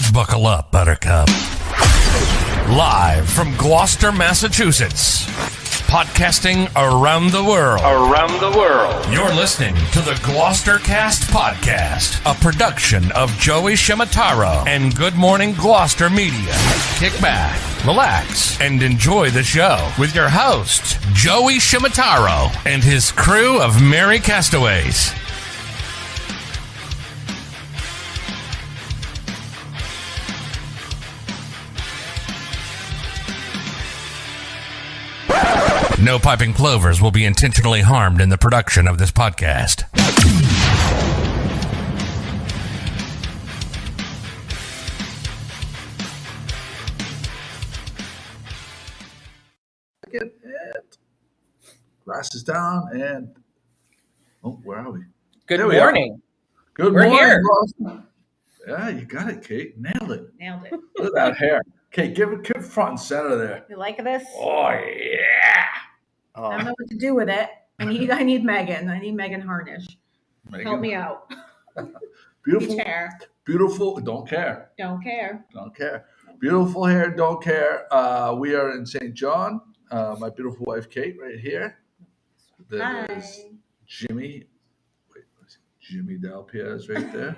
Buckle up, Buttercup. Live from Gloucester, Massachusetts. Podcasting around the world. You're listening to the GloucesterCast podcast, a production of Joey Shimataro and Good Morning Gloucester Media. Kick back, relax, and enjoy the show with your host, Joey Shimataro, and his crew of merry castaways. No piping plovers will be intentionally harmed in the production of this podcast. Get it. Glasses down and where are we? Good morning. Good We're morning. here. Boston. Yeah, you got it, Kate. Nailed it. Nailed Look at that hair. Kate, give it front and center there. You like this? Oh yeah. I don't know what to do with it. I need Megan. I need Megan Harnish. Megan. Help me out. Beautiful. Beach hair. Beautiful. Don't care. Don't care. Don't care. Beautiful hair. Don't care. We are in St. John. My beautiful wife, Kate, right here. Hi. There's Jimmy. Wait, Jimmy Dalpiaz right there.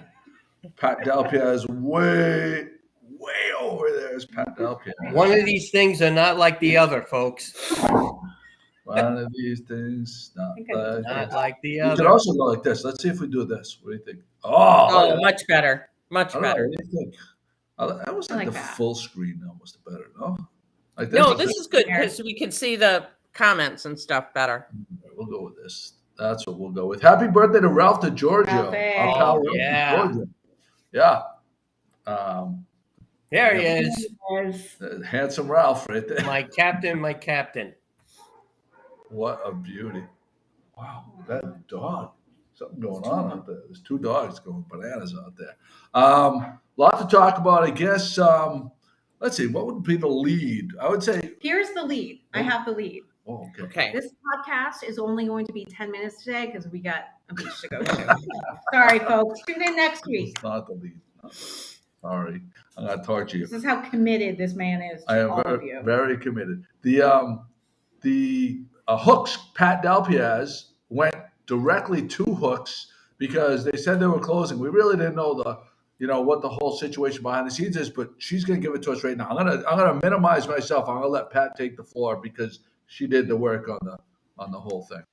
Pat Dalpiaz way over there is Pat Dalpiaz. One of these things are not like the other, folks. One of these things, not Like the We other. could also go like this. Let's see if we do this. What do you think? Oh, Much better. Much I don't know. better. What do you think? I was I like like the that. full screen almost better, no? Like No, this is good because we can see the comments and stuff better. We'll go with this. That's what we'll go with. Happy birthday to Ralph DeGiorgio. Ralphie. Our pal Oh, Ralph yeah. DeGiorgio. Yeah. There he is. Handsome Ralph right there. My captain. What a beauty. Wow, that dog. Something going on out there. There's two dogs going bananas out there. Lot to talk about, I guess. Let's see, what would be the lead? I would say, Here's the lead. I have the lead. oh, okay. Okay. This podcast is only going to be 10 minutes today because we got a beach to go to. Sorry, folks. Tune in next week. It's not the lead. Sorry, I'm going to torture you. This is how committed this man is I to am all of very, you. very committed. The Hooks, Pat Dalpiaz, went directly to Hooks because they said they were closing. We really didn't know what the whole situation behind the scenes is, but she's going to give it to us right now. I'm gonna minimize myself. I'm gonna let Pat take the floor because she did the work on the whole thing.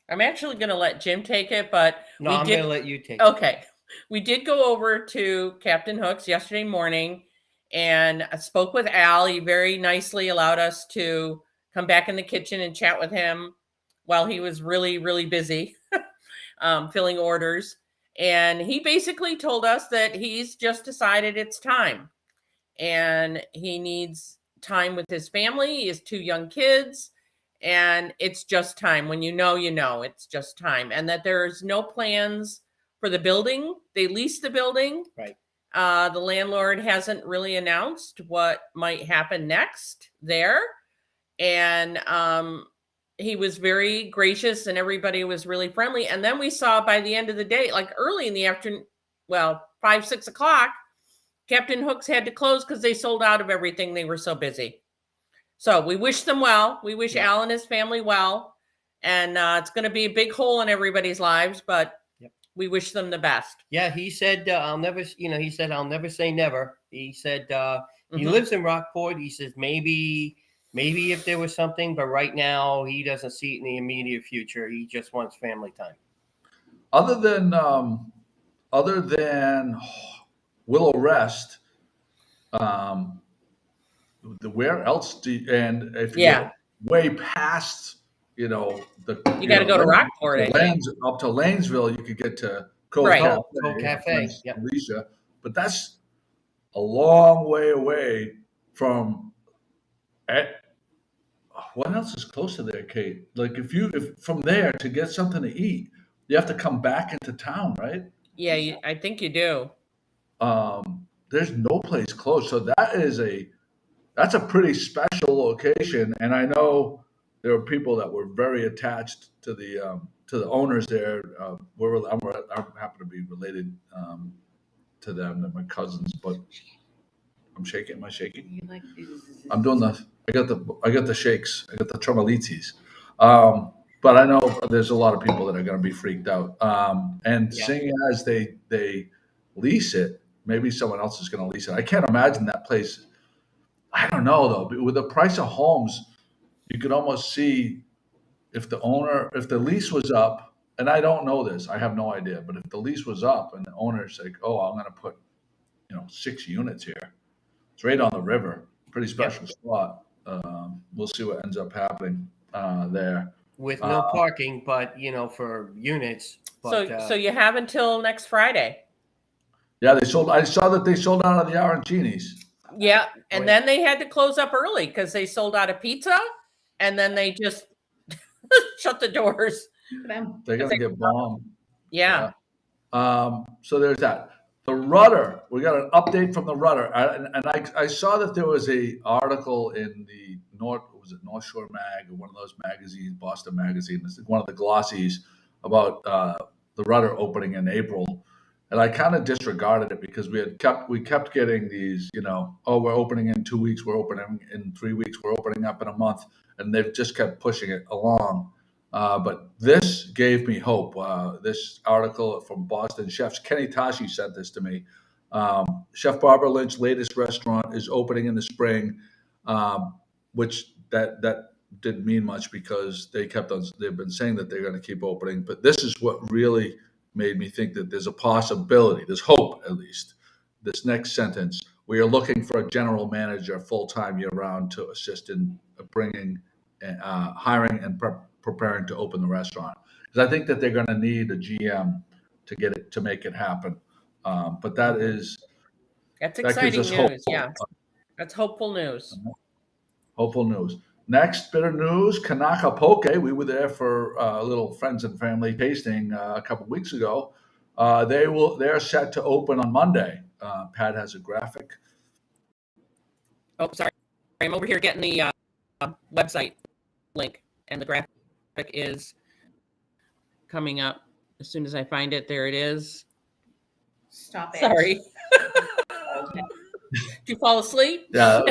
I'm actually going to let Jim take it, but No, I'm going to let you take it. Okay. We did go over to Captain Hook's yesterday morning and I spoke with Al. He very nicely allowed us to come back in the kitchen and chat with him while he was really, really busy filling orders. And he basically told us that he's just decided it's time. And he needs time with his family. He has 2 young kids. And it's just time. When you know, it's just time. And that there's no plans for the building. They leased the building. Right. The landlord hasn't really announced what might happen next there. And he was very gracious and everybody was really friendly. And then we saw by the end of the day, like early in the afternoon, 5, 6 o'clock, Captain Hooks had to close because they sold out of everything. They were so busy. So we wish them well. We wish Al and his family well. And it's going to be a big hole in everybody's lives, but we wish them the best. Yeah, he said, I'll never say never. He said, he lives in Rockport. He says, maybe if there was something, but right now he doesn't see it in the immediate future. He just wants family time. Other than Willow Rest, where else and if you get way past, you got to go to Rockport. up to Lanesville, you could get to Cove Right. Cafe. Yep. Alicia, but that's a long way away from. What else is close to there, Kate? Like if from there to get something to eat, you have to come back into town, right? Yeah, I think you do. There's no place close, so that's a pretty special location, and I know there are people that were very attached to the owners there. I happen to be related to them. They're my cousins, but I'm shaking. Am I shaking? You like I'm doing I got the shakes. I got the tremolitis. But I know there's a lot of people that are going to be freaked out. And Yeah. seeing as they lease it, maybe someone else is going to lease it. I can't imagine that place. I don't know though. But with the price of homes, you could almost see if the lease was up, and I don't know this, I have no idea. But if the lease was up and the owner's like, oh, I'm going to put 6 units here. It's right on the river. Pretty special spot. We'll see what ends up happening there. With no parking, but for units. But, So you have until next Friday. Yeah, they sold. I saw that they sold out of the arancinis. Yeah, and then they had to close up early because they sold out of pizza, and then they just shut the doors. them. They're gonna get bombed. Yeah. So there's that. The Rudder. We got an update from the Rudder, and I saw that there was a article in the North Shore Mag or one of those magazines, Boston Magazine, one of the glossies about the Rudder opening in April. And I kind of disregarded it because we kept getting these, we're opening in 2 weeks, we're opening in 3 weeks, we're opening up in a month, and they've just kept pushing it along. But this gave me hope. This article from Boston chefs, Kenny Tashi sent this to me. Chef Barbara Lynch's latest restaurant is opening in the spring, which that didn't mean much because they've been saying that they're going to keep opening. But this is what really made me think that there's a possibility, there's hope at least. This next sentence, we are looking for a general manager full-time year-round to assist in bringing, hiring and preparing to open the restaurant. Because I think that they're going to need a GM to make it happen. But that's exciting news. Yeah, that's hopeful news. Hopeful news. Next bit of news, Kanaka Poke. We were there for a little friends and family tasting a couple of weeks ago. They're set to open on Monday. Pat has a graphic. Oh, sorry. I'm over here getting the website link, and the graphic is coming up as soon as I find it. There it is. Stop it. Sorry. Did you fall asleep? Yeah.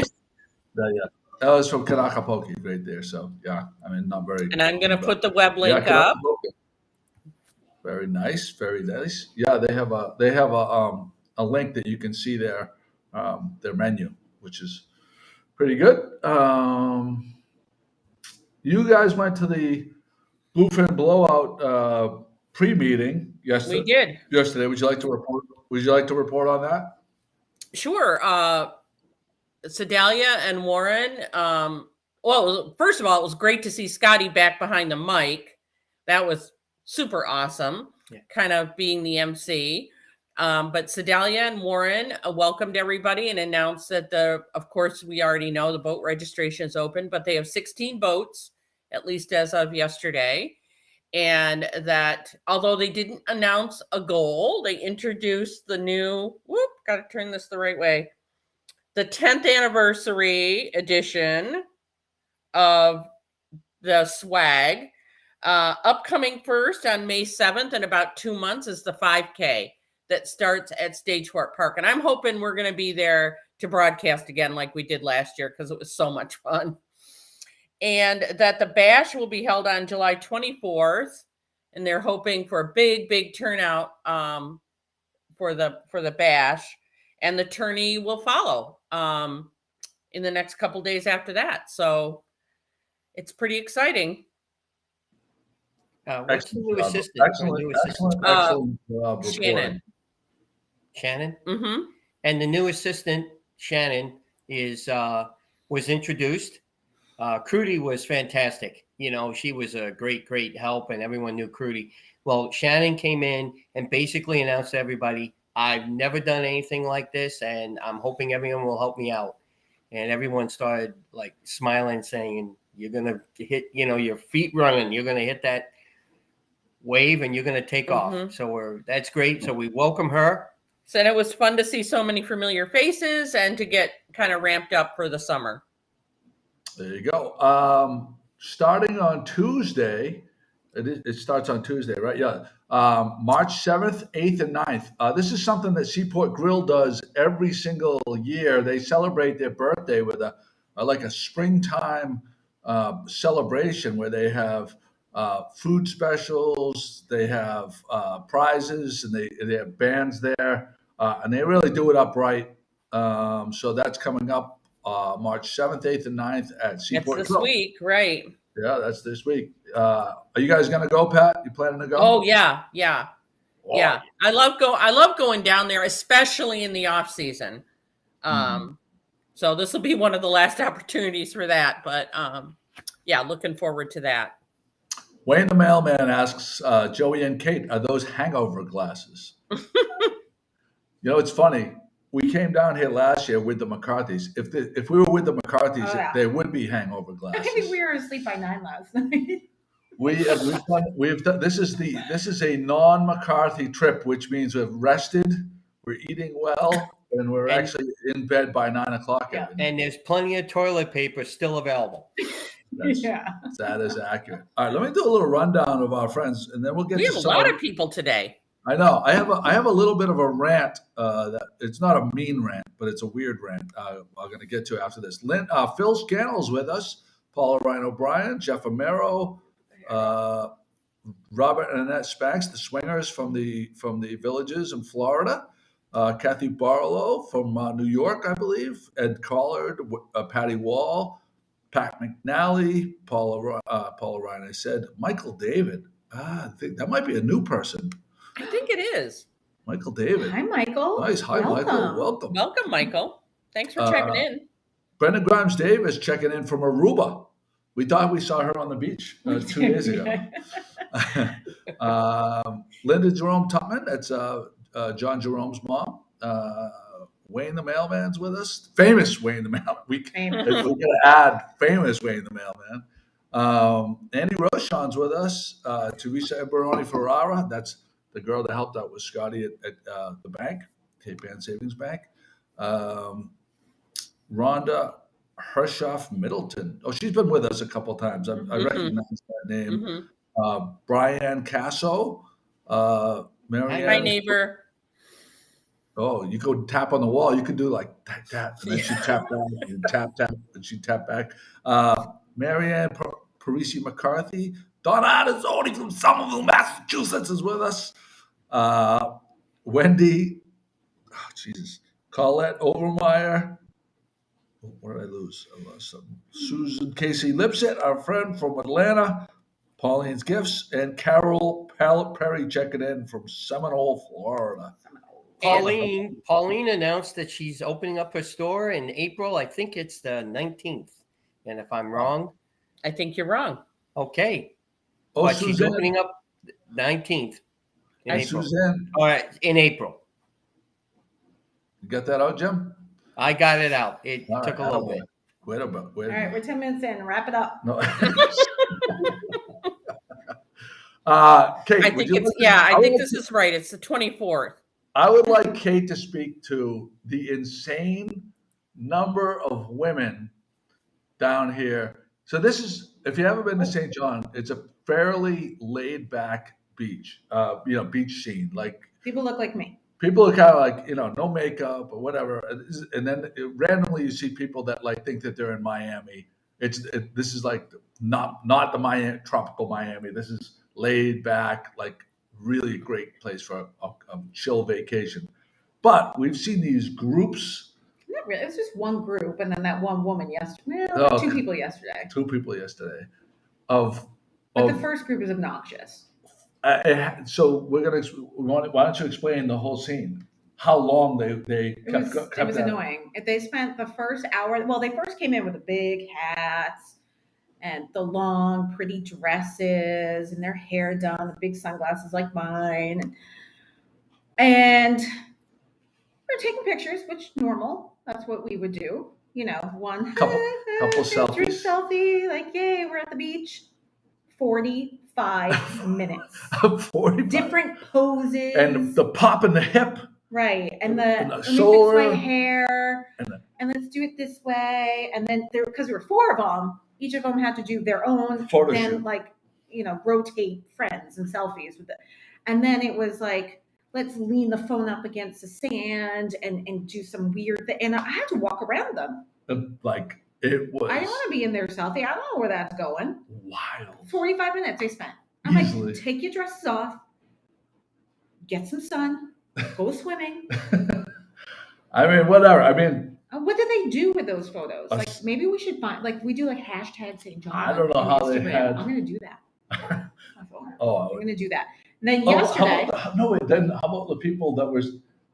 That was from Kanaka Poke right there. So yeah, I mean, not very. And I'm going to put the web link up. Very nice, very nice. Yeah, they have a link that you can see their menu, which is pretty good. You guys went to the Bluefin Blowout pre-meeting yesterday. We did yesterday. Would you like to report on that? Sure. Sedalia and Warren. First of all, it was great to see Scotty back behind the mic. That was super awesome, kind of being the MC. But Sedalia and Warren welcomed everybody and announced that of course, we already know the boat registration is open, but they have 16 boats, at least as of yesterday. And that although they didn't announce a goal, they introduced the new, got to turn this the right way, the 10th anniversary edition of the swag. Upcoming first on May 7th in about 2 months is the 5K that starts at Stageport Park. And I'm hoping we're going to be there to broadcast again like we did last year because it was so much fun. And that the bash will be held on July 24th. And they're hoping for a big, big turnout for the bash. And the tourney will follow in the next couple days after that. So it's pretty exciting. What's the new assistant? Excellent job reporting. Shannon? Mm-hmm. And the new assistant, Shannon, was introduced. Crudy was fantastic. She was a great help, and everyone knew Crudy. Well, Shannon came in and basically announced to everybody, I've never done anything like this, and I'm hoping everyone will help me out. And everyone started like smiling, saying, you're going to hit, your feet running. You're going to hit that wave and you're going to take off. So that's great. So we welcome her. So it was fun to see so many familiar faces and to get kind of ramped up for the summer. There you go. Starting on Tuesday, it starts on Tuesday, right? Yeah. March 7th, 8th, and 9th. This is something that Seaport Grill does every single year. They celebrate their birthday with a springtime celebration where they have food specials, they have prizes, and they have bands there, and they really do it up right. So that's coming up March 7th, 8th, and 9th at Seaport It's this Grill. week, right? Yeah, that's this week. Are you guys going to go, Pat? You planning to go? Oh yeah. Oh, Yeah, I love going down there, especially in the off season. So this will be one of the last opportunities for that. But yeah, looking forward to that. Wayne the mailman asks Joey and Kate, "Are those hangover glasses?" It's funny. We came down here last year with the McCarthys. If we were with the McCarthys, there would be hangover glasses. I think we were asleep by 9 last night. We've done. This is a non-McCarthy trip, which means we've rested, we're eating well, and we're actually in bed by 9 o'clock. Yeah. And there's plenty of toilet paper still available. That is accurate. All right, let me do a little rundown of our friends, and then we'll get. We have a lot of people today. I know. I have a little bit of a rant. That it's not a mean rant, but it's a weird rant. I'm going to get to after this. Phil Scannell's with us. Paula Ryan O'Brien, Jeff Amaro, Robert and Annette Spanks, the swingers from the villages in Florida. Kathy Barlow from New York, I believe. Ed Collard, Patty Wall, Pat McNally, Paula Ryan. I said Michael David. I think that might be a new person. I think it is. Michael David. Hi, Michael. Nice. Hi, Michael. Welcome. Welcome, Michael. Thanks for checking in. Brendan Grimes Davis checking in from Aruba. We thought we saw her on the beach 2 days ago. Linda Jerome Tutman, that's John Jerome's mom. Wayne the Mailman's with us. Famous Wayne the Mailman. We're going to add famous Wayne the Mailman. Andy Rochon's with us. Teresa Baroni Ferrara, that's the girl that helped out with Scotty at the bank, Cape Ann Savings Bank. Rhonda Hershoff Middleton. Oh, she's been with us a couple times. I recognize that name. Brian Casso. Marianne. My neighbor. Oh, you go tap on the wall. You could do like that, and then she tap back, and tap, and she tap back. Marianne Parisi McCarthy. Donna Adazoni from Somerville, Massachusetts is with us. Wendy, Jesus. Colette Overmeyer. What did I lose? I lost something. Susan Casey Lipset, our friend from Atlanta. Pauline's Gifts, and Carol Perry checking in from Seminole, Florida. Pauline announced that she's opening up her store in April. I think it's the 19th. And if I'm wrong, I think you're wrong. Okay. Oh, but Suzanne. she's opening up 19th in April. Suzanne. All right, in April. You got that out, Jim? I got it out. It took a little bit. Wait a minute. All right, we're 10 minutes in. Wrap it up. No. Kate, I think this is right. It's the 24th. I would like Kate to speak to the insane number of women down here. So this is, if you haven't been to St. John, it's a fairly laid back beach, beach scene. Like people look like me. People are kind of like, no makeup or whatever. And then randomly you see people that like think that they're in Miami. This is like not the Miami, tropical Miami. This is laid back, like really great place for a chill vacation. But we've seen these groups. Not really. It was just one group, and then that one woman yesterday. Well, two people yesterday. But the first group is obnoxious. So why don't you explain the whole scene? How long they kept it was annoying. They spent the first hour. Well, they first came in with the big hats and the long, pretty dresses and their hair done, the big sunglasses like mine. And we're taking pictures, which normal. That's what we would do. One couple selfies. Selfie, like, yay, we're at the beach. 45 minutes. 45. Different poses. And the pop in the hip. Right. And let me fix my hair. And let's do it this way. And then because there were 4 of them, each of them had to do their own photo then shoot. rotate friends and selfies with it. And then it was like, let's lean the phone up against the sand and do some weird thing. And I had to walk around them. Like it was. I don't want to be in their selfie. I don't know where that's going. Wild. 45 minutes I spent. I'm Easily. like, take your dresses off, get some sun, go swimming. I mean, whatever. I mean, What did they do with those photos? Like, maybe we should find, like, we do like hashtag St. John. I don't know how they had. I'm going to do that. Oh, I'm going to do that. And then yesterday. Then how about the people that were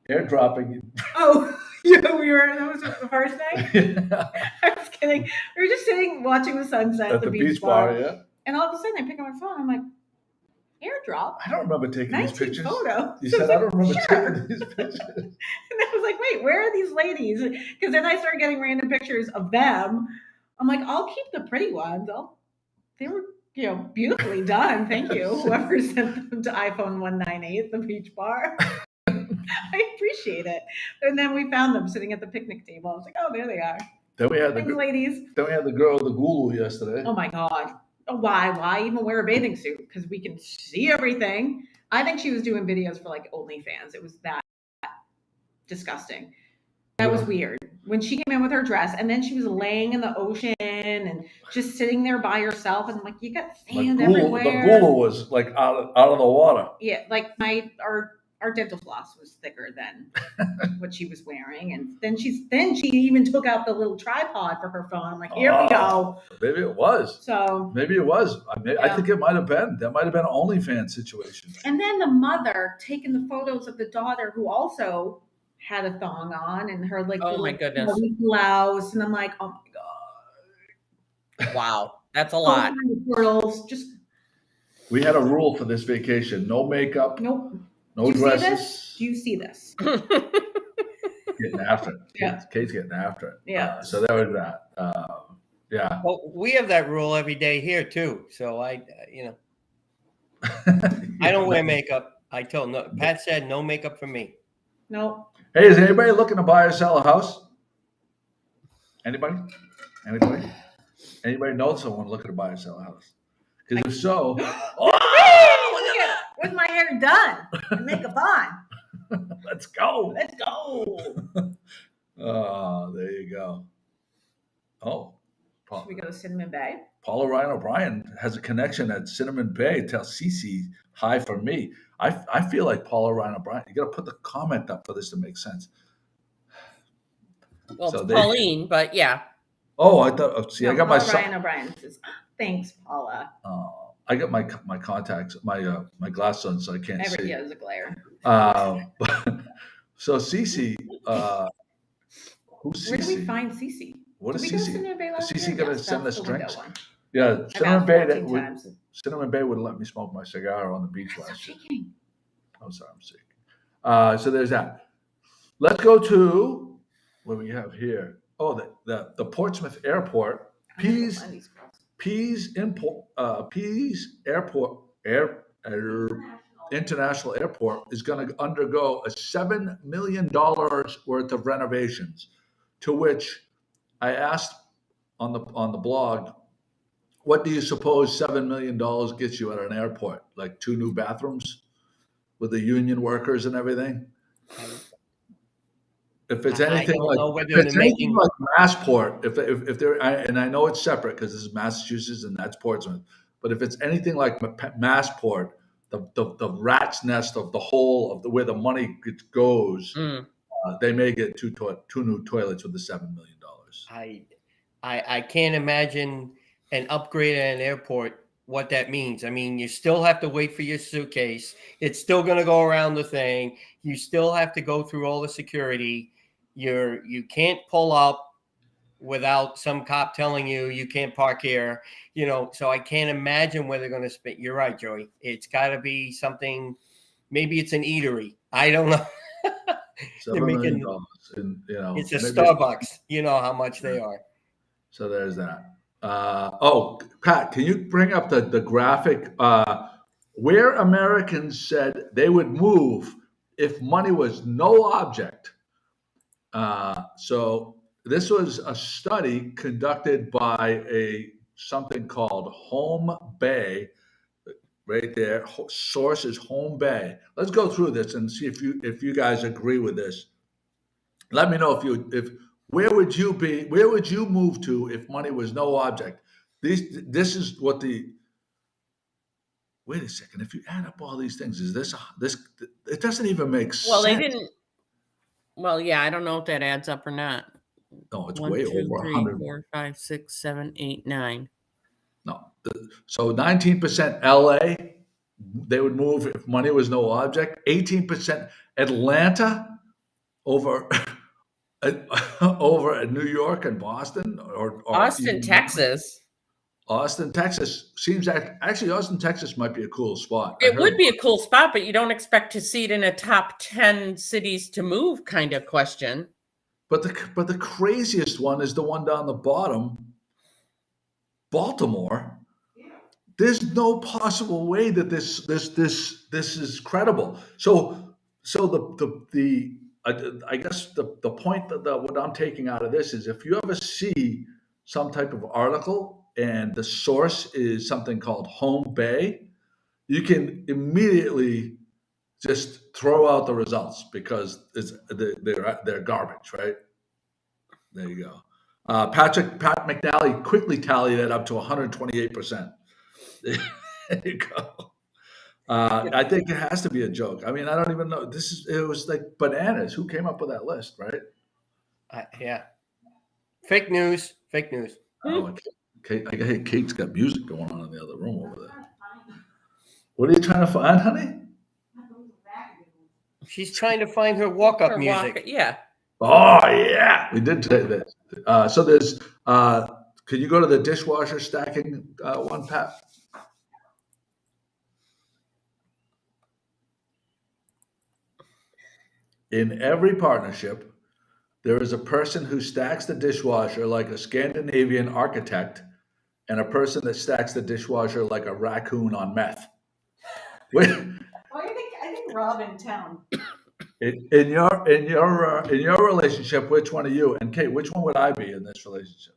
airdropping? Oh, yeah, that was the first day? I was kidding. We were just sitting watching the sunset at the beach bar, yeah. And all of a sudden I pick up my phone. I'm like, airdrop? I don't remember taking these pictures. Photos. You so said, like, I don't remember sure. taking these pictures. And I was like, wait, where are these ladies? Because then I started getting random pictures of them. I'm like, I'll keep the pretty ones. They were, beautifully done. Thank you. Whoever sent them to iPhone 198, the beach bar. I appreciate it. And then we found them sitting at the picnic table. I was like, oh, there they are. Then we had ladies. Then we had the girl, the Gulu, yesterday. Oh my God. Why even wear a bathing suit? Because we can see everything. I think she was doing videos for like OnlyFans. It was that disgusting. That was weird. When she came in with her dress and then she was laying in the ocean and just sitting there by herself. And I'm like, you got sand everywhere. The Gulu was like out of the water. Yeah, like our dental floss was thicker than what she was wearing. And then she even took out the little tripod for her phone. I'm like, here we go. Maybe it was. So maybe it was. I think it might have been. That might have been an OnlyFans situation. And then the mother taking the photos of the daughter who also had a thong on and her like my goodness blouse. And I'm like, oh my God. Wow. That's a lot. Girls, we had a rule for this vacation. No makeup. Nope. No dresses. Do you see this? Getting after it. Yeah. Kate's getting after it. Yeah. So there was that. Yeah. Well, we have that rule every day here too. So I don't wear makeup. Pat said no makeup for me. No. Hey, is anybody looking to buy or sell a house? Anybody know someone looking to buy or sell a house? Because if so, with my hair done and makeup on. Let's go. Oh, there you go. Oh, should we go to Cinnamon Bay? Paula Ryan O'Brien has a connection at Cinnamon Bay. Tell Cece hi for me. I feel like Paula Ryan O'Brien. You got to put the comment up for this to make sense. Well, so Pauline, but yeah. Oh, I thought. See, I got Paula my son. Ryan O'Brien says, thanks, Paula. I got my contacts, my glass on, so I can't see. Yeah, there's a glare. So Cece, who's Cece? Where do we find Cece? What is Cece? Is Cece gonna send us drinks? One. Yeah, Cinnamon Bay wouldn't let me smoke my cigar on the beach last year. Oh, sorry, I'm sick. So there's that. Let's go to what we have here. Oh, the Portsmouth Airport. Pease International Airport is going to undergo a $7 million worth of renovations. To which I asked on the blog, what do you suppose $7 million gets you at an airport? Like 2 new bathrooms with the union workers and everything? If it's anything like Massport, if they're, and I know it's separate because this is Massachusetts and that's Portsmouth, but if it's anything like Massport, the rat's nest of the whole of where the money goes, they may get 2 new toilets with the $7 million. I can't imagine an upgrade at an airport, what that means. I mean, you still have to wait for your suitcase. It's still going to go around the thing. You still have to go through all the security. You can't pull up without some cop telling you can't park here, so I can't imagine where they're going to spend. You're right, Joey. It's got to be something. Maybe it's an eatery. I don't know. $7 million. It's a Starbucks. You know how much they are. So there's that. Pat, can you bring up the graphic where Americans said they would move if money was no object? So this was a study conducted by something called Home Bay. right there. Source is Home Bay. Let's go through this and see if you guys agree with this. Let me know if where would you be? Where would you move to if money was no object? This is what the. Wait a second. If you add up all these things, is this? It doesn't even make sense. Well, they didn't. Well, yeah, I don't know if that adds up or not. No, it's 1, way 2, over 3, 100. 4, 5, 6, 7, 8, 9. No. So 19% LA, they would move if money was no object. 18% Atlanta over over New York and Boston or Austin, even Texas. Austin, Texas seems actually Austin, Texas might be a cool spot. It would be a cool spot, but you don't expect to see it in a top 10 cities to move kind of question. But the craziest one is the one down the bottom, Baltimore. There's no possible way that this is credible. So the I guess the point that what I'm taking out of this is if you ever see some type of article and the source is something called Home Bay, you can immediately just throw out the results because they're garbage, right? There you go. Pat McNally quickly tallied it up to 128%. There you go. I think it has to be a joke. I mean, I don't even know. It was like bananas. Who came up with that list, right? Yeah. Fake news. Fake news. Oh, Kate's got music going on in the other room over there. What are you trying to find, honey? She's trying to find her walk-up music. Yeah. Oh, yeah. We did say that. So there's, can you go to the dishwasher stacking one, Pat? In every partnership, there is a person who stacks the dishwasher like a Scandinavian architect and a person that stacks the dishwasher like a raccoon on meth. Well, I think Rob in town. In your relationship, which one are you? And Kate, which one would I be in this relationship?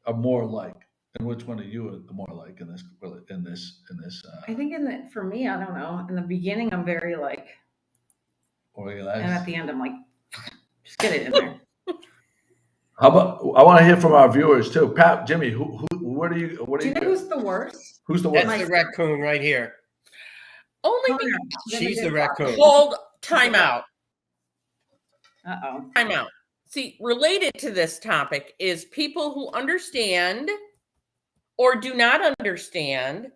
I'm more like. And which one are you more like in this? I think for me, I don't know. In the beginning, I'm very like. Organized. And at the end, I'm like, just get it in there. How about? I want to hear from our viewers too. Pat, Jimmy, what do you? Do you know who's the worst? Who's the worst? That's the raccoon right here. Only She's the raccoon. Hold time out. Uh-oh. Time out. See, related to this topic is people who understand or do not understand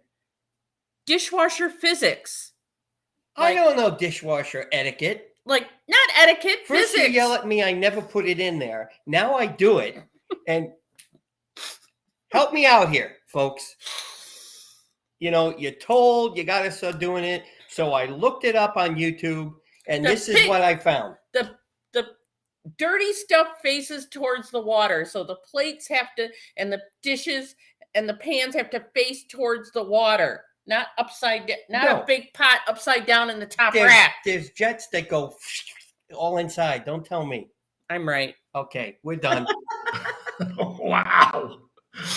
dishwasher physics. I don't know dishwasher etiquette. Like, not etiquette, First physics. you yell at me, I never put it in there. Now I do it. And help me out here, folks. You know, you're told you got to start doing it. So I looked it up on YouTube, and this is what I found. The dirty stuff faces towards the water. So the plates have to, and the dishes and the pans have to face towards the water. Not upside down, not a big pot upside down in the top rack. There's jets that go all inside. Don't tell me. I'm right. Okay, we're done. Wow.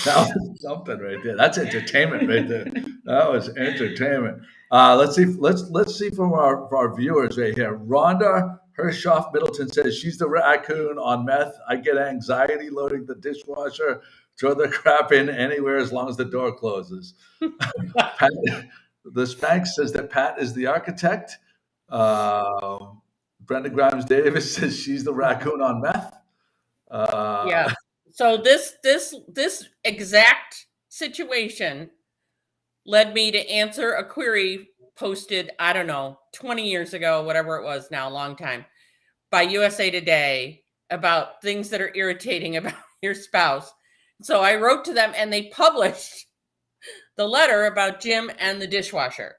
That was something right there. That's entertainment right there. That was entertainment. Let's see from our viewers right here. Rhonda Hershoff Middleton says she's the raccoon on meth. I get anxiety loading the dishwasher. Throw the crap in anywhere as long as the door closes. Pat, the Spanx says that Pat is the architect. Brenda Grimes Davis says she's the raccoon on meth. Yeah. So this exact situation led me to answer a query posted, I don't know, 20 years ago, whatever it was now, a long time, by USA Today about things that are irritating about your spouse. So I wrote to them and they published the letter about Jim and the dishwasher.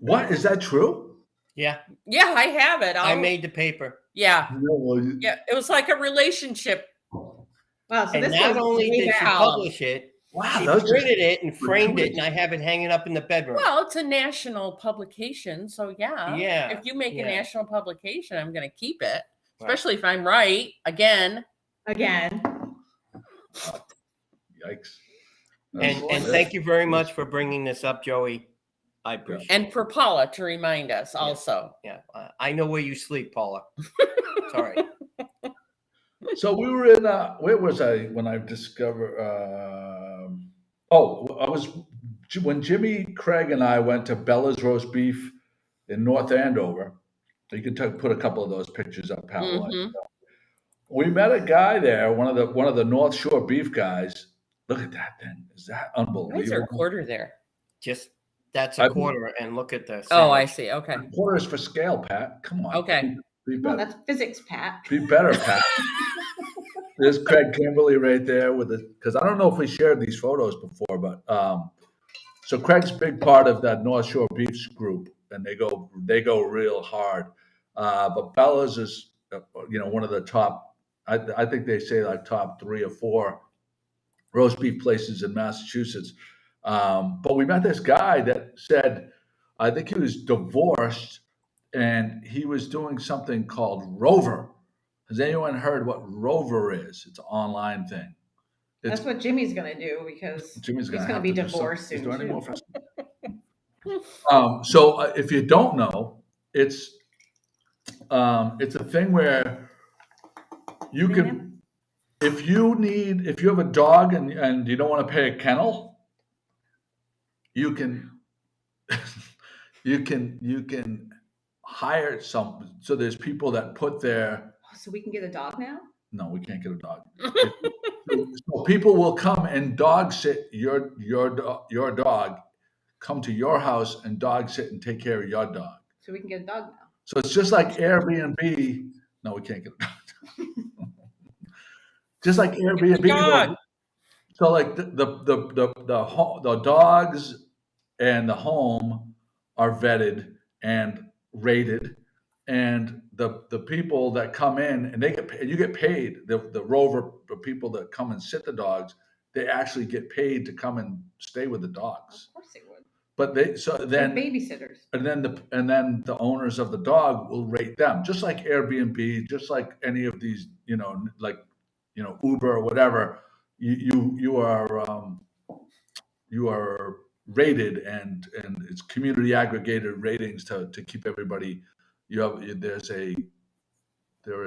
What? Is that true? Yeah. Yeah, I have it. I made the paper. Yeah. No, well, Yeah. It was like a relationship. Wow. So And this not was only way did she back. publish it, wow, she that was just printed it and framed it, gratuitous. and I have it hanging up in the bedroom. Well, it's a national publication. So yeah. Yeah, If you make a yeah. national publication, I'm going to keep it. Right. Especially if I'm right. Again. Again. Yikes. And thank you very much for bringing this up, Joey. I appreciate it. And for Paula to remind us also. Yeah, I know where you sleep, Paula. Sorry. So we were in, where was I when I discovered, when Jimmy, Craig, and I went to Bella's Roast Beef in North Andover. You can put a couple of those pictures up, Pat. Mhm. We met a guy there, one of the North Shore beef guys. Look at that thing. Is that unbelievable? Why is there a quarter there? That's a quarter, and look at this. Oh, I see. Okay. Quarter is for scale, Pat. Come on. Okay. Be Well, better. that's physics, Pat. Be better, Pat. There's Craig Kimberly right there with it, because I don't know if we shared these photos before, but so Craig's a big part of that North Shore Beefs group, and they go real hard. But Bella's is one of the top. I think they say like top 3 or 4 roast beef places in Massachusetts. But we met this guy that said, I think he was divorced, and he was doing something called Rover. Has anyone heard what Rover is? It's an online thing. That's what Jimmy's going to do because Jimmy's he's going to be divorced Is soon. there any too. more for us? So if you don't know, it's a thing where you can, if you have a dog and you don't want to pay a kennel, you can hire some. So there's people that put their. So we can get a dog now? No, we can't get a dog. So people will come and dog sit your dog, come to your house and dog sit and take care of your dog. So we can get a dog now. So it's just like Airbnb. No, we can't get a dog. Just like Airbnb. Dog. So like the dogs and the home are vetted and rated, and the people that come in and you get paid. The Rover, the people that come and sit the dogs, they actually get paid to come and stay with the dogs. Of course they would. But They're then babysitters. and then the owners of the dog will rate them, just like Airbnb, just like any of these, Uber or whatever. You are rated, and it's community aggregated ratings to keep everybody. There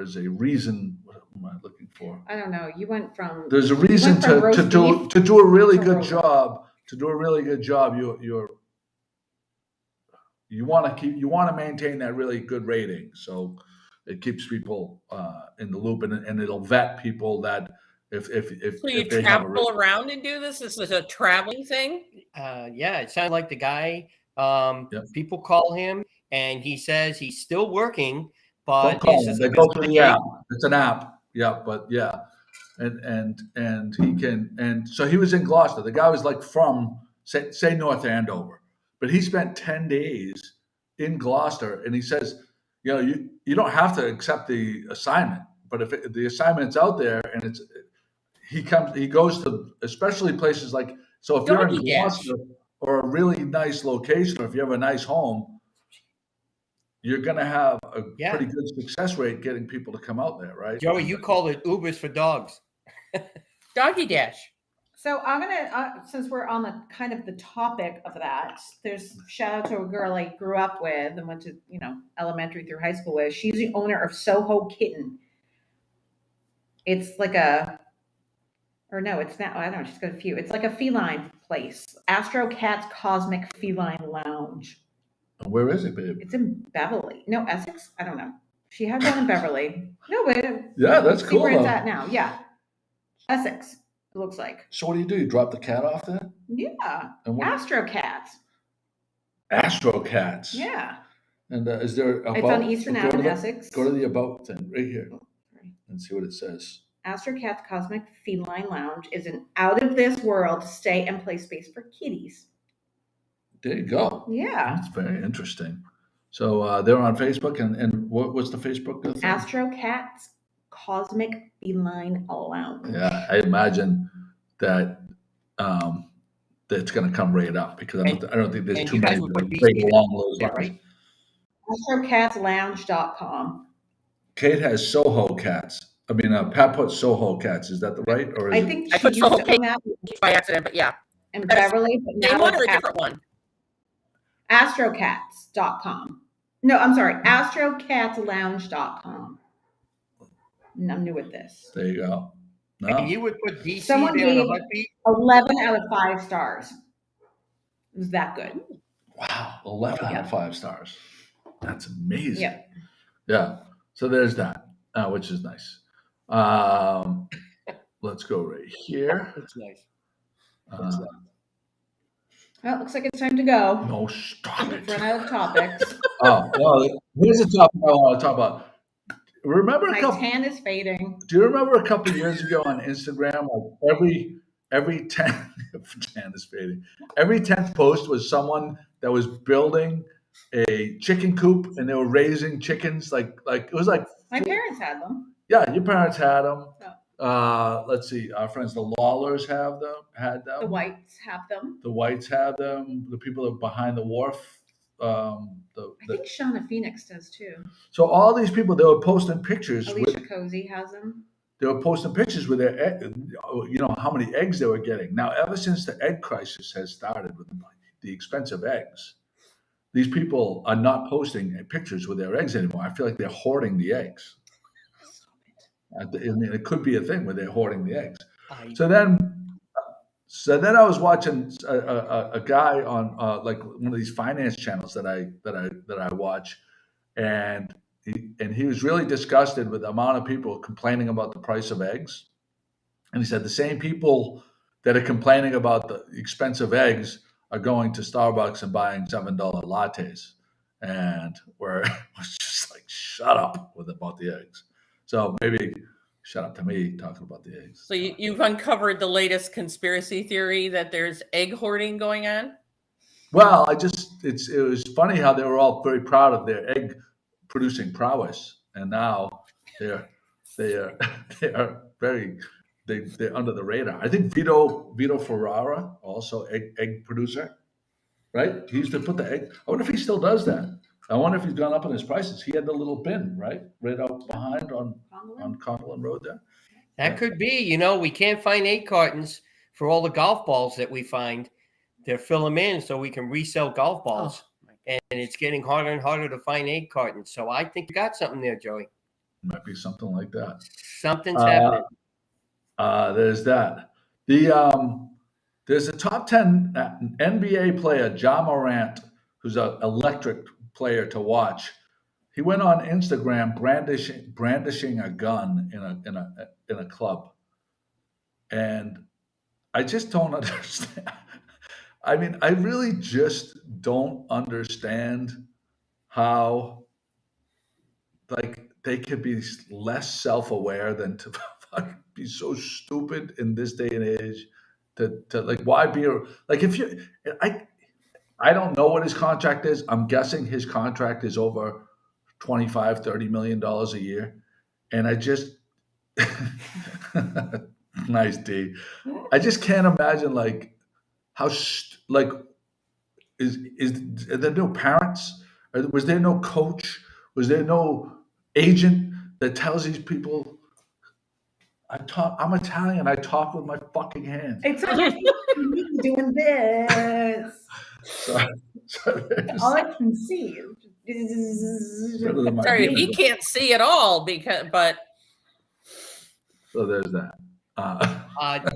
is a reason. What am I looking for? I don't know. You went from. There's a reason to do a really good Rover. job. To do a really good job, you want to maintain that really good rating, so it keeps people in the loop, and it'll vet people that if So you if they have travel around and do this? This is a traveling thing? Yeah, it sounded like the guy. Yep. People call him, and he says he's still working, but don't call them. They go through the gig. app. It's an app. Yeah, but yeah, and he can, and so he was in Gloucester. The guy was like from say North Andover, but he spent 10 days in Gloucester, and he says, you don't have to accept the assignment, but if the assignment's out there and he goes to especially places like, so if you're in Doggie Dash. Gloucester or a really nice location, or if you have a nice home, you're going to have a pretty good success rate getting people to come out there, right? Joey, you called it Ubers for dogs. Doggie Dash. So I'm gonna, since we're on the topic of that, there's shout out to a girl I grew up with and went to elementary through high school with. She's the owner of Soho Kitten. It's like it's not. I don't know. She's got a few. It's like a feline place. Astro Cat's Cosmic Feline Lounge. Where is it, babe? It's in Beverly. No, Essex. I don't know. She had one in Beverly. No, but yeah, that's see cool. where it's though. at now. Yeah, Essex. It looks like. So what do? You drop the cat off there? Yeah. And what? Astro Cats. Astro Cats. Yeah. And is there about? It's on Eastern Ave in Essex. Go to the about thing right here and see what it says. Astro Cat's Cosmic Feline Lounge is an out of this world stay and play space for kitties. There you go. Yeah. That's very interesting. So they're on Facebook, and what's the Facebook thing? Astro Cat's Cosmic Feline Lounge. Yeah, I imagine that that's going to come right up because I don't think there's too many right along those lines. Right? AstroCatsLounge.com. Kate has Soho Cats. Pat put Soho Cats. Is that the right? Or is I think I she put used Soho to own that. by accident, but yeah. in Beverly. But Same now one or a it's different one? astrocats.com. No, I'm sorry, astrocatlounge.com. And I'm new at this. There you go. No. And you would put DC Someone there in a gave heartbeat? 11 out of 5 stars. It was that good. Wow, 11 out of 5 stars. That's amazing. Yep. Yeah. So there's that, which is nice. Let's go right here. That's nice. Well, it looks like it's time to go. No, stop it. We've run out of topics. Oh, well, here's a topic I want to talk about. Remember My tan is fading. Do you remember a couple of years ago on Instagram, like every 10 tan is fading. Every 10th post was someone that was building a chicken coop and they were raising chickens. Like it was like My parents had them. Yeah, your parents had them. Oh. Let's see, our friends the Lawlers had them. The Whites have them. The Whites have them. The people that are behind the wharf. I think Shauna Phoenix does too. So all these people, they were posting pictures. Alicia Cozy has them. They were posting pictures with their, how many eggs they were getting. Now, ever since the egg crisis has started with the expensive eggs, these people are not posting pictures with their eggs anymore. I feel like they're hoarding the eggs. I mean, it could be a thing where they're hoarding the eggs. So then I was watching a guy on like one of these finance channels that I watch, and he was really disgusted with the amount of people complaining about the price of eggs. And he said the same people that are complaining about the expensive eggs are going to Starbucks and buying $7 lattes, and we're just like, shut up about the eggs. So maybe. Shut up to me talking about the eggs. So you've uncovered the latest conspiracy theory that there's egg hoarding going on? Well, it was funny how they were all very proud of their egg producing prowess, and now they're under the radar. I think Vito Ferrara, also egg producer, right? He used to put the egg. I wonder if he still does that. I wonder if he's gone up in his prices. He had the little bin, right out behind on Connellan Road there. That could be. We can't find egg cartons for all the golf balls that we find. They're fill them in so we can resell golf balls. And it's getting harder and harder to find egg cartons. So I think you got something there, Joey. Might be something like that. Something's happening. There's that. There's a top 10 NBA player, Ja Morant, who's an electric player to watch. He went on Instagram brandishing a gun in a club, and I just don't understand. I mean, I really just don't understand how they could be less self-aware than to be so stupid in this day and age. To why be if you I don't know what his contract is. I'm guessing his contract is over $25-30 million a year. And I just, nice D. I just can't imagine how, is there no parents? Was there no coach? Was there no agent that tells these people, I'm Italian, I talk with my fucking hands. It's doing this. All I can see is sorry, he can't see at all but so there's that.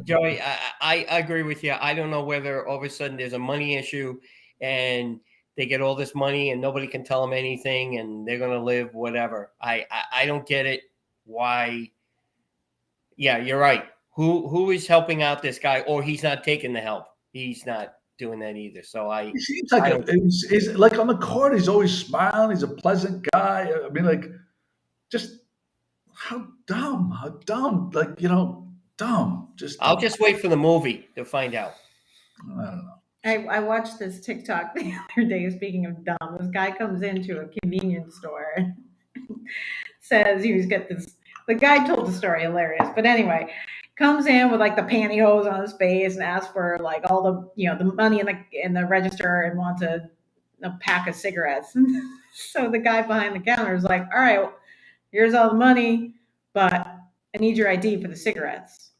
Joey, I agree with you. I don't know whether all of a sudden there's a money issue and they get all this money and nobody can tell them anything and they're going to live whatever. I don't get it. Why? Yeah, you're right. Who is helping out this guy, or he's not taking the help? He's not doing that either. So he seems like he's like on the court. He's always smiling. He's a pleasant guy. I mean, just how dumb. Dumb. I'll just wait for the movie to find out. I don't know. I watched this TikTok the other day. Speaking of dumb, this guy comes into a convenience store and says he was get this. The guy told the story, hilarious. But anyway, comes in with the pantyhose on his face and asks for all the the money in the register and wants a pack of cigarettes. So the guy behind the counter is like, all right, well, here's all the money, but I need your ID for the cigarettes.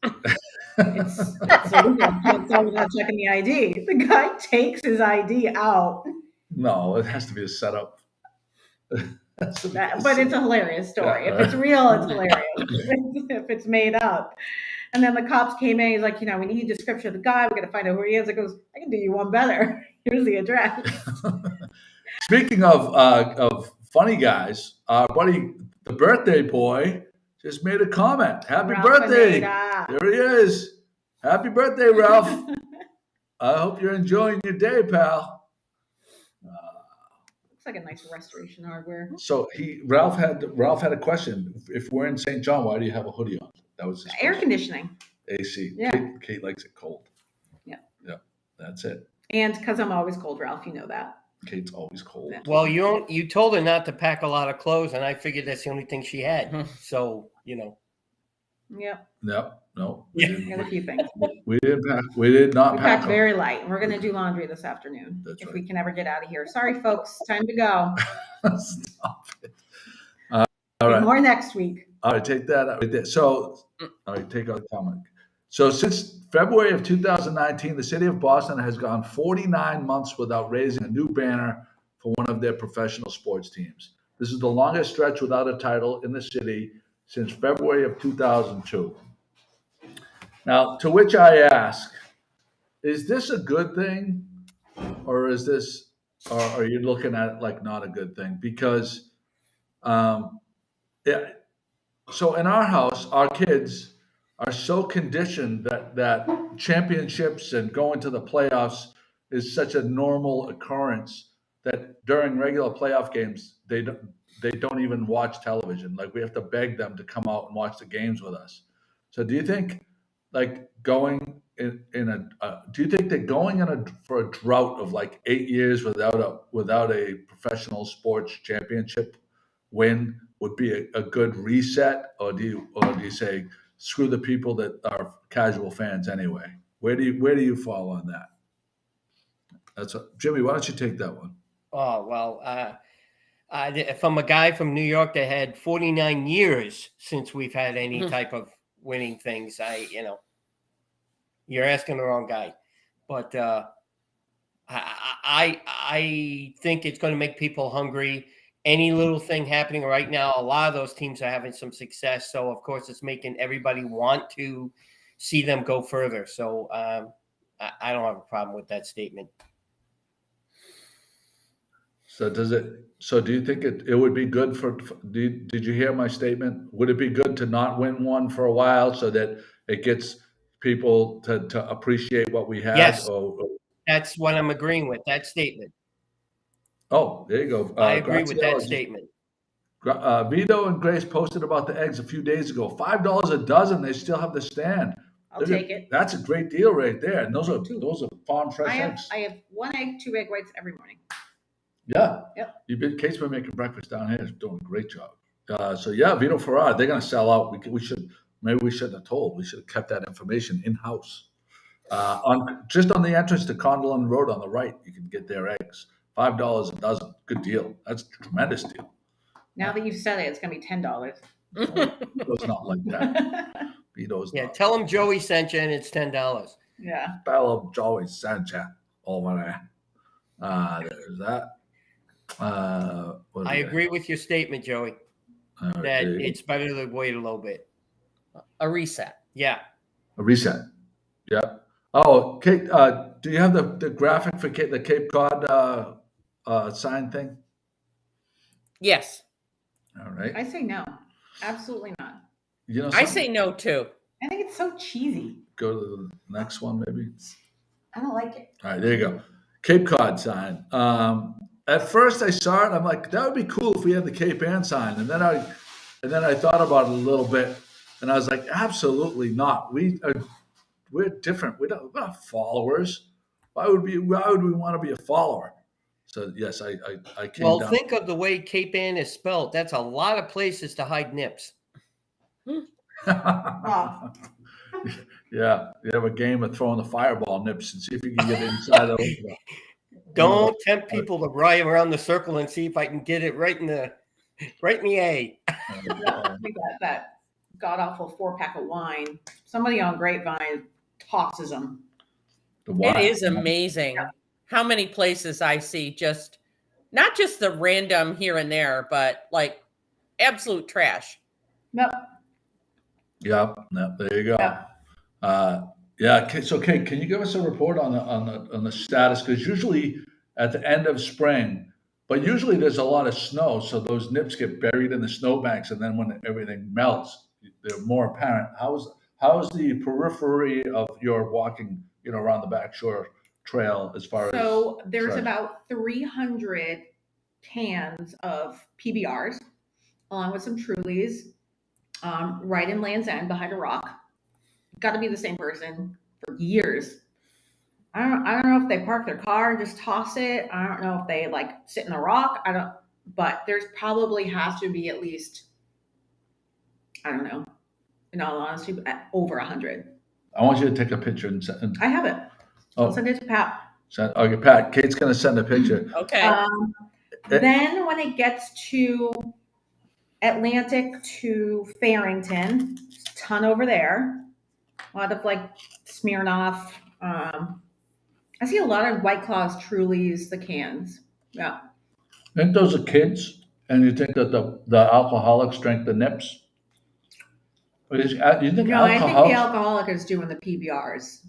It's illegal. Can't sell without checking the ID. The guy takes his ID out. No, it has to be a setup. But it's a hilarious story. Yeah, If it's real, it's hilarious. If it's made up. And then the cops came in. He's like, we need a description of the guy. We got to find out who he is. It goes, I can do you one better. Here's the address. Speaking of funny guys, our buddy, the birthday boy, just made a comment. Happy Ralph birthday! Pineda. There he is. Happy birthday, Ralph. I hope you're enjoying your day, pal. Looks like a nice restoration hardware. So Ralph had a question. If we're in St. John, why do you have a hoodie on? That was his Air question. conditioning. AC. Yeah. Kate likes it cold. Yeah. Yeah. That's it. And because I'm always cold, Ralph, you know that. Kate's always cold. Yeah. Well, you told her not to pack a lot of clothes, and I figured that's the only thing she had. So, Yep. No. We got a few things. We didn't pack. We did not We pack. packed very light. We're going to do laundry this afternoon. That's if right. we can ever get out of here. Sorry, folks. Time to go. Stop it. All right. More next week. All right, take that out. So, all right, take out the comment. So, since February of 2019, the city of Boston has gone 49 months without raising a new banner for one of their professional sports teams. This is the longest stretch without a title in the city since February of 2002. Now, to which I ask, is this a good thing, or are you looking at it like not a good thing? Because, so in our house, our kids are so conditioned that championships and going to the playoffs is such a normal occurrence that during regular playoff games, they don't even watch television. Like, we have to beg them to come out and watch the games with us. So do you think going for a drought of like 8 years without a professional sports championship win would be a good reset, or do you say screw the people that are casual fans anyway? Where do you fall on that? Jimmy, why don't you take that one? Oh, well, from a guy from New York that had 49 years since we've had any type of winning things, you're asking the wrong guy. But I think it's going to make people hungry. Any little thing happening right now, a lot of those teams are having some success. So, of course, it's making everybody want to see them go further. So I don't have a problem with that statement. So do you think it would be good did you hear my statement? Would it be good to not win one for a while so that it gets people to appreciate what we have? Yes, that's what I'm agreeing with, that statement. Oh, there you go. I agree with that statement. Vito and Grace posted about the eggs a few days ago. $5 a dozen. They still have the stand. I'll take it. That's a great deal right there. And those are farm fresh eggs. I have 1 egg, 2 egg whites every morning. Yeah. Yep. Kate's been making breakfast down here. Is doing a great job. Vito Ferrara, they're going to sell out. We shouldn't have told. We should have kept that information in house. On the entrance to Condon Road on the right, you can get their eggs. $5 a dozen. Good deal. That's a tremendous deal. Now that you've said it, it's going to be $10. Vito's not like that. Vito's not. Tell them Joey sent you and it's $10. Yeah. Tell them Joey sent you over there. There's that. I agree with your statement, Joey, that it's better to wait a little bit. A reset. Yeah. A reset. Yeah. Oh, Kate, do you have the graphic for the Cape Cod sign thing? Yes. All right. I say no. Absolutely not. I say no too. I think it's so cheesy. Go to the next one, maybe. I don't like it. All right, there you go. Cape Cod sign. At first I saw it, I'm like, that would be cool if we had the Cape Ann sign. And then I thought about it a little bit, and I was like, absolutely not. We're different. We're not followers. Why would we want to be a follower? So yes, I came down. Well, think of the way Cape Ann is spelled. That's a lot of places to hide nips. Oh. Yeah, you have a game of throwing the fireball nips and see if you can get inside of it. Don't tempt people to ride around the circle and see if I can get it right in the A. Yeah, I think that god awful 4-pack of wine Somebody on Grapevine tosses them. It is amazing how many places I see just not just the random here and there, but like absolute trash. Yep. Yeah, there you go. Yeah. So Kate, can you give us a report on the status? Because usually at the end of spring, but usually there's a lot of snow, so those nips get buried in the snowbanks, and then when everything melts, they're more apparent. How's the periphery of your walking, around the back shore trail as far as? So there's about 300 cans of PBRs, along with some Trulies, right in Land's End behind a rock. Got to be the same person for years. I don't know if they park their car and just toss it. I don't know if they like sit in the rock. But there's probably has to be at least, I don't know, in all honesty, over 100. I want you to take a picture and send. I have it. I'll send it to Pat. Okay, Pat. Kate's gonna send a picture. Okay. Then when it gets to Atlantic to Farrington, a ton over there. A lot of like Smirnoff. I see a lot of White Claws, Trulies, the cans. Yeah. I think those are kids, and you think that the alcoholics drank the nips? You think No, I think the alcoholics? alcoholic is doing the PBRs.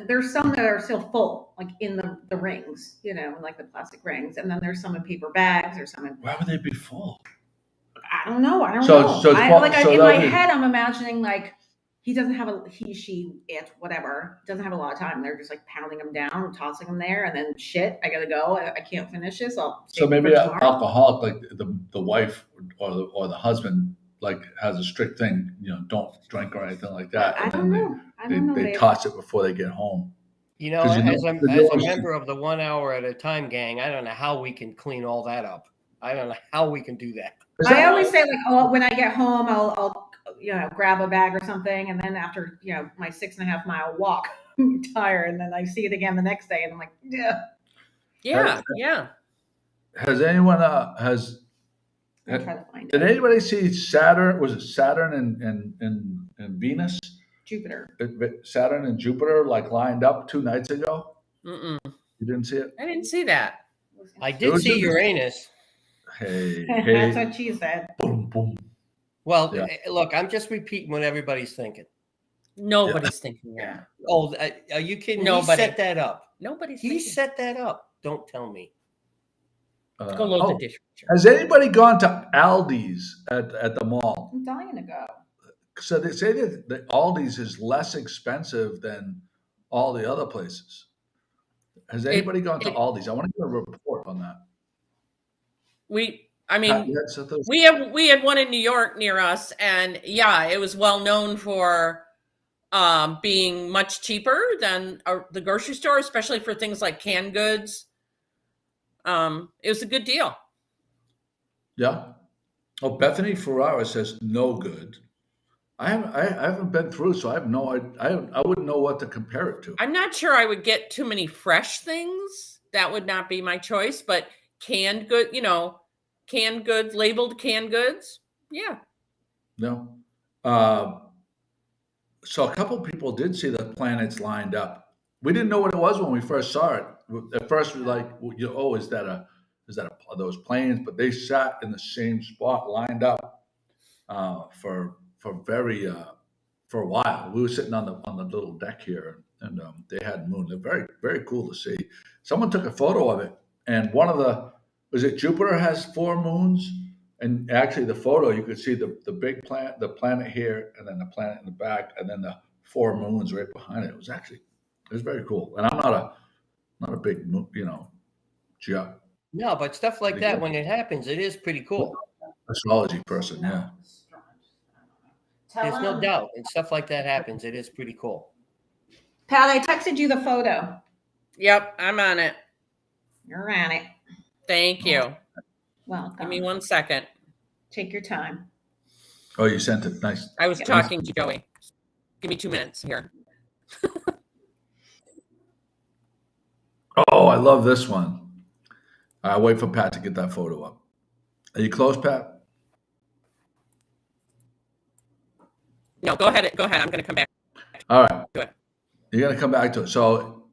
There's some that are still full, like in the rings, like the plastic rings. And then there's some in paper bags or some in. Why would they be full? I don't know. So In my head, I'm imagining like he, she, it, whatever, doesn't have a lot of time. They're just like pounding them down, tossing them there, and then shit, I gotta go. I can't finish this. So maybe an alcoholic, like the wife or the husband, like has a strict thing, don't drink or anything like that. I don't know. They toss it before they get home. As a member of the 1 hour at a time gang, I don't know how we can clean all that up. I don't know how we can do that. I always say like, when I get home, I'll grab a bag or something, and then after my 6.5 mile walk, I'm tired, and then I see it again the next day, and I'm like, yeah. Has anyone I'll try to find did it. anybody see Saturn? Was it Saturn and Venus? Jupiter. Saturn and Jupiter like lined up 2 nights ago? Mm-mm. You didn't see it? I didn't see that. I did see Uranus. Hey. That's what she said. Boom, boom. Well, look, I'm just repeating what everybody's thinking. Nobody's thinking that. Oh, are you kidding? Nobody. He set that up. Nobody's He thinking. set that up. Don't tell me. Go load the dishwasher. Has anybody gone to Aldi's at the mall? I'm dying to go. So they say that the Aldi's is less expensive than all the other places. Has anybody gone to Aldi's? I want to get a report on that. We had one in New York near us, and it was well known for being much cheaper than the grocery store, especially for things like canned goods. It was a good deal. Yeah. Oh, Bethany Ferrara says no good. I haven't been through, so I have no. I wouldn't know what to compare it to. I'm not sure I would get too many fresh things. That would not be my choice, but canned good, canned goods, labeled canned goods. Yeah. No. So a couple people did see the planets lined up. We didn't know what it was when we first saw it. At first, we were like, is that those planes? But they sat in the same spot, lined up for a while. We were sitting on the little deck here, and they had moon. They're very, very cool to see. Someone took a photo of it, and was it Jupiter has 4 moons? And actually, the photo, you could see the big planet, the planet here, and then the planet in the back, and then the 4 moons right behind it. It was very cool. And I'm not a big, geog. No, but stuff like that, when it happens, it is pretty cool. Astrology person, yeah. There's no doubt. And stuff like that happens, it is pretty cool. Pat, I texted you the photo. Yep, I'm on it. You're on it. Thank you. Welcome. Give me 1 second. Take your time. Oh, you sent it. Nice. I was talking to Joey. Give me 2 minutes here. Oh, I love this one. I'll wait for Pat to get that photo up. Are you close, Pat? No, go ahead. Go ahead. I'm going to come back. All right. Go ahead. You're going to come back to it. So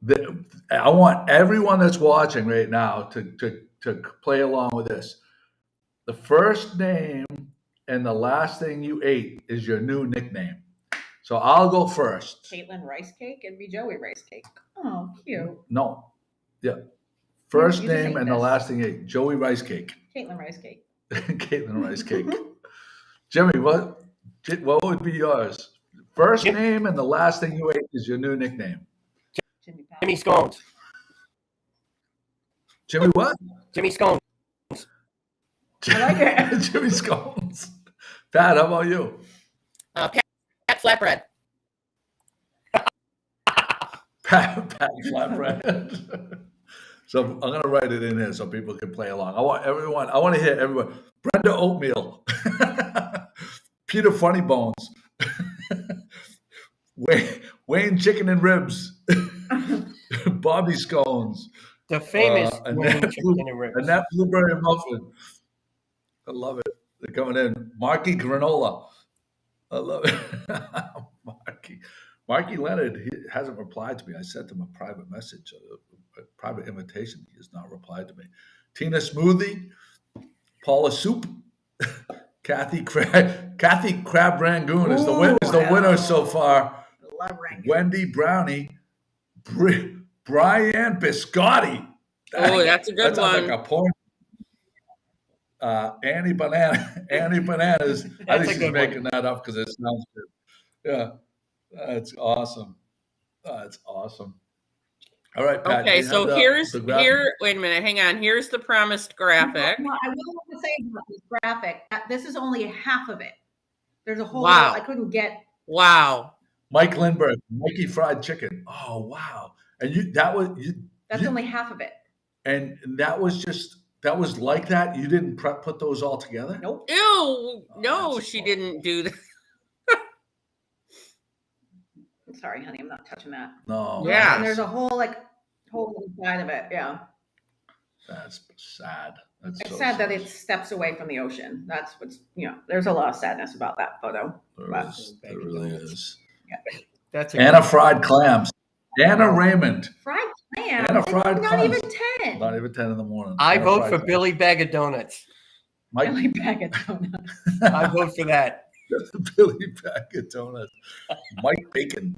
I want everyone that's watching right now to play along with this. The first name and the last thing you ate is your new nickname. So I'll go first. Caitlin Rice Cake. It'd be Joey Rice Cake. Oh, cute. No. Yeah. First You just name ate and the this. last thing you ate. Joey Rice Cake. Caitlin Rice Cake. Caitlin Rice Cake. Jimmy, what would be yours? First name and the last thing you ate is your new nickname. Jimmy Scones. Jimmy what? Jimmy Scones. I like it. Jimmy Scones. Pat, how about you? Pat Flatbread. Pat Flatbread. So I'm going to write it in here so people can play along. I want to hear everyone. Brenda Oatmeal. Peter Funny Bones. Wayne Chicken and Ribs. Bobby Scones. The famous Annette chicken and ribs. Annette Blueberry Muffin. I love it. They're coming in. Marky Granola. I love it. Marky Leonard, he hasn't replied to me. I sent him a private message, a private invitation. He has not replied to me. Tina Smoothie. Paula Soup. Kathy Crab Rangoon is the winner so far. Love Rangoon. Wendy Brownie. Brian Biscotti. That's a good one. Like a porn. Annie Bananas. I think she's making that up because it sounds good. Yeah, that's awesome. That's awesome. All right, Pat. Okay, so wait a minute, hang on. Here's the promised graphic. No, I will have to say about this graphic. This is only half of it. There's a whole. Wow. I couldn't get. Wow. Mike Lindbergh, Mikey Fried Chicken. Oh wow! And That's only half of it. And that was like that. You didn't put those all together. Nope. Ew, no, she didn't do that. I'm sorry, honey. I'm not touching that. No. Yeah. And there's a whole inside of it. Yeah. That's sad. It's sad that it steps away from the ocean. That's what's there's a lot of sadness about that photo. There really is. Yeah. That's Anna Fried Clams. Anna Raymond. Fried clam. Anna Fried Not Clams. even 10. Not even 10 in the morning. I Anna vote Fried for Clams. Billy Bag of Donuts. Mike. Billy Bag of Donuts. I vote for that. Billy Bag of Donuts. Mike Bacon.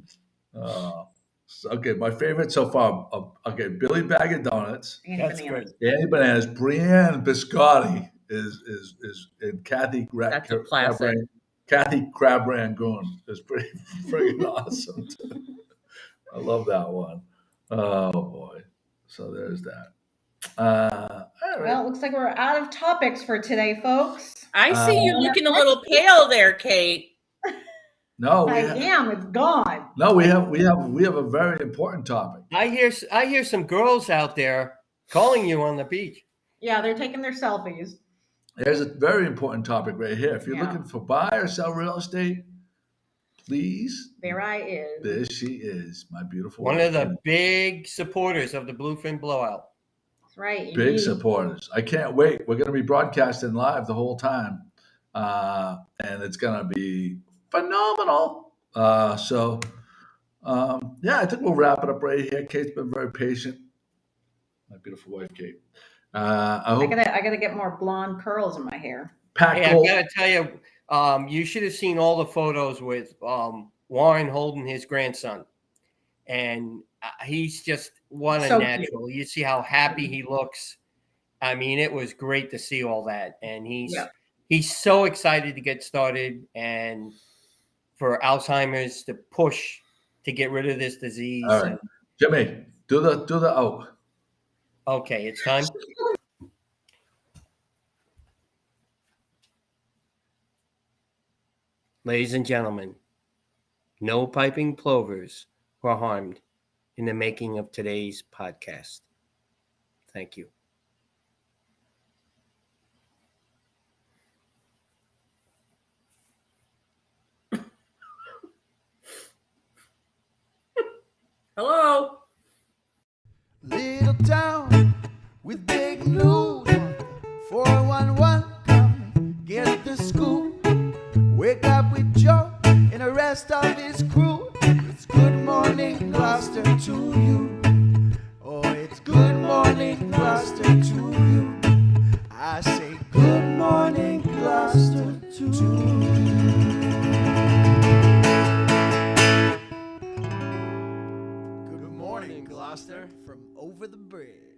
Okay, my favorite so far. Okay, Billy Bag of Donuts. That's good. Annie Bananas. Brienne Biscotti is and Kathy That's a classic. Kathy Crab Rangoon is pretty freaking awesome too. I love that one. Oh boy. So there's that. All right. Well, it looks like we're out of topics for today, folks. I see you looking a little pale there, Kate. No, It's gone. No, we have a very important topic. I hear some girls out there calling you on the beach. Yeah, they're taking their selfies. There's a very important topic right here. If you're Yeah. looking for buy or sell real estate, please. There I is. There she is, my beautiful One wife. of the big supporters of the Bluefin Blowout. That's right. Big supporters. I can't wait. We're going to be broadcasting live the whole time, and it's going to be phenomenal. I think we'll wrap it up right here. Kate's been very patient. My beautiful wife, Kate. I gotta get more blonde curls in my hair. Pat Hey, I Gold. gotta tell you, you should have seen all the photos with Warren holding his grandson, and he's just what a So natural. You see how happy he looks. I mean, it was great to see all that, and he's so excited to get started and for Alzheimer's to push to get rid of this disease. All right, Jimmy, do the out. Okay, it's time. Ladies and gentlemen, no piping plovers were harmed in the making of today's podcast. Thank you. Hello. Little town with big news. 411 come get the scoop. Wake up with Joe in a red rest of his crew. It's good morning, Gloucester, to you. Oh, it's good morning, Gloucester, to you. I say good morning, Gloucester, to you. Good morning, Gloucester, from over the bridge.